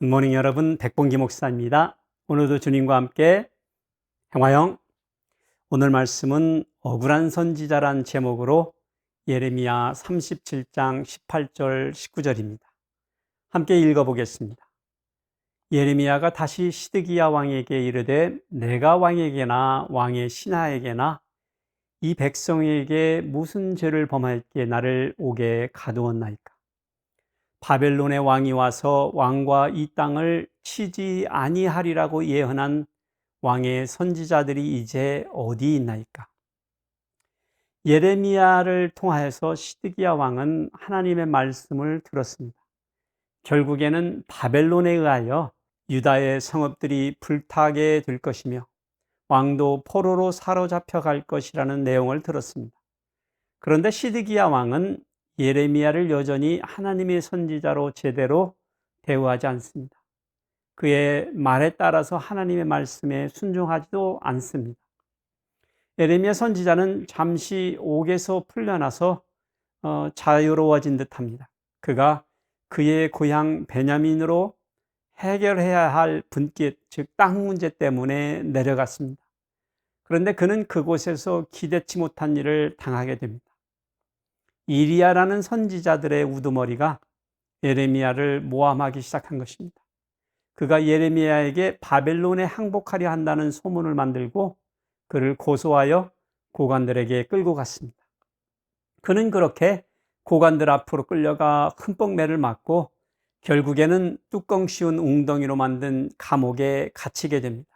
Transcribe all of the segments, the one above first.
굿모닝 여러분, 백봉기 목사입니다. 오늘도 주님과 함께 행화영. 오늘 말씀은 억울한 선지자란 제목으로 예레미야 37장 18절 19절입니다. 함께 읽어보겠습니다. 예레미야가 다시 시드기야 왕에게 이르되 내가 왕에게나 왕의 신하에게나 이 백성에게 무슨 죄를 범하였기에 나를 옥에 가두었나이까. 바벨론의 왕이 와서 왕과 이 땅을 치지 아니하리라고 예언한 왕의 선지자들이 이제 어디 있나이까. 예레미야를 통하여서 시드기야 왕은 하나님의 말씀을 들었습니다. 결국에는 바벨론에 의하여 유다의 성읍들이 불타게 될 것이며 왕도 포로로 사로잡혀 갈 것이라는 내용을 들었습니다. 그런데 시드기야 왕은 예레미야를 여전히 하나님의 선지자로 제대로 대우하지 않습니다. 그의 말에 따라서 하나님의 말씀에 순종하지도 않습니다. 예레미야 선지자는 잠시 옥에서 풀려나서 자유로워진 듯합니다. 그가 그의 고향 베냐민으로 해결해야 할 분깃, 즉 땅 문제 때문에 내려갔습니다. 그런데 그는 그곳에서 기대치 못한 일을 당하게 됩니다. 이리야라는 선지자들의 우두머리가 예레미야를 모함하기 시작한 것입니다. 그가 예레미야에게 바벨론에 항복하려 한다는 소문을 만들고 그를 고소하여 고관들에게 끌고 갔습니다. 그는 그렇게 고관들 앞으로 끌려가 흠뻑 매를 맞고 결국에는 뚜껑 씌운 웅덩이로 만든 감옥에 갇히게 됩니다.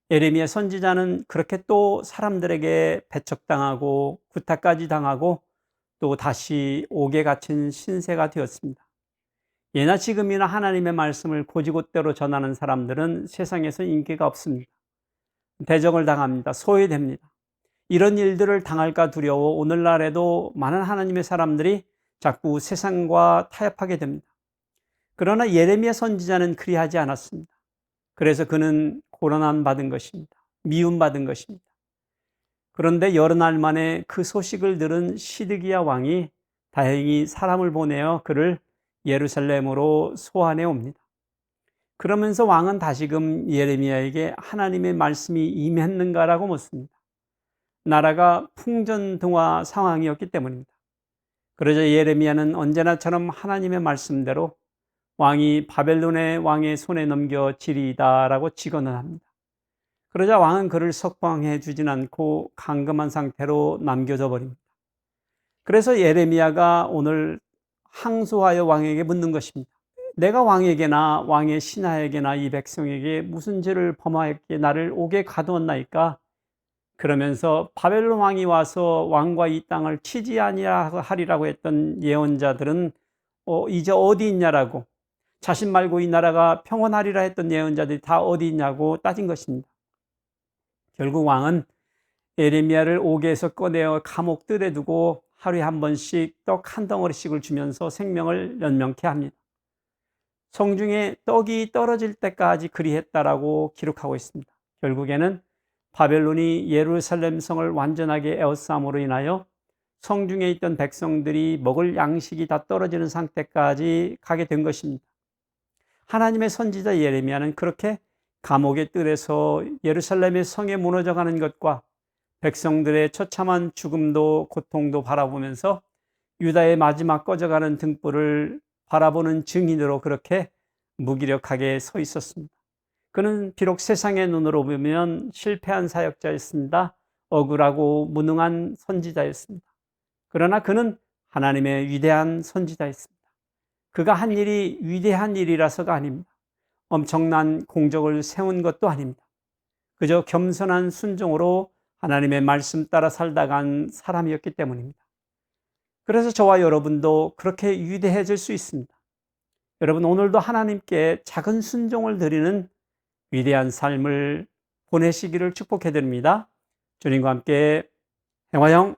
예레미야 선지자는 그렇게 또 사람들에게 배척당하고 구타까지 당하고 또 다시 옥에 갇힌 신세가 되었습니다. 예나 지금이나 하나님의 말씀을 곧이곧대로 전하는 사람들은 세상에서 인기가 없습니다. 대적을 당합니다. 소외됩니다. 이런 일들을 당할까 두려워 오늘날에도 많은 하나님의 사람들이 자꾸 세상과 타협하게 됩니다. 그러나 예레미야 선지자는 그리하지 않았습니다. 그래서 그는 고난을 받은 것입니다. 미움받은 것입니다. 그런데 여러 날 만에 그 소식을 들은 시드기야 왕이 다행히 사람을 보내어 그를 예루살렘으로 소환해 옵니다. 그러면서 왕은 다시금 예레미야에게 하나님의 말씀이 임했는가라고 묻습니다. 나라가 풍전등화 상황이었기 때문입니다. 그러자 예레미야는 언제나처럼 하나님의 말씀대로 왕이 바벨론의 왕의 손에 넘겨지리이다라고 직언을 합니다. 그러자 왕은 그를 석방해 주진 않고 감금한 상태로 남겨져 버립니다. 그래서 예레미야가 오늘 항소하여 왕에게 묻는 것입니다. 내가 왕에게나 왕의 신하에게나 이 백성에게 무슨 죄를 범하였기에 나를 옥에 가두었나이까? 그러면서 바벨론 왕이 와서 왕과 이 땅을 치지 아니하리라고 했던 예언자들은 이제 어디 있냐라고, 자신 말고 이 나라가 평온하리라 했던 예언자들이 다 어디 있냐고 따진 것입니다. 결국 왕은 예레미야를 옥에서 꺼내어 감옥 뜰에 두고 하루에 한 번씩 떡 한 덩어리씩을 주면서 생명을 연명케 합니다. 성중에 떡이 떨어질 때까지 그리했다라고 기록하고 있습니다. 결국에는 바벨론이 예루살렘 성을 완전하게 에워싸므로 인하여 성중에 있던 백성들이 먹을 양식이 다 떨어지는 상태까지 가게 된 것입니다. 하나님의 선지자 예레미야는 그렇게 감옥의 뜰에서 예루살렘의 성에 무너져가는 것과 백성들의 처참한 죽음도 고통도 바라보면서 유다의 마지막 꺼져가는 등불을 바라보는 증인으로 그렇게 무기력하게 서 있었습니다. 그는 비록 세상의 눈으로 보면 실패한 사역자였습니다. 억울하고 무능한 선지자였습니다. 그러나 그는 하나님의 위대한 선지자였습니다. 그가 한 일이 위대한 일이라서가 아닙니다. 엄청난 공적을 세운 것도 아닙니다. 그저 겸손한 순종으로 하나님의 말씀 따라 살다 간 사람이었기 때문입니다. 그래서 저와 여러분도 그렇게 위대해질 수 있습니다. 여러분, 오늘도 하나님께 작은 순종을 드리는 위대한 삶을 보내시기를 축복해 드립니다. 주님과 함께 행화영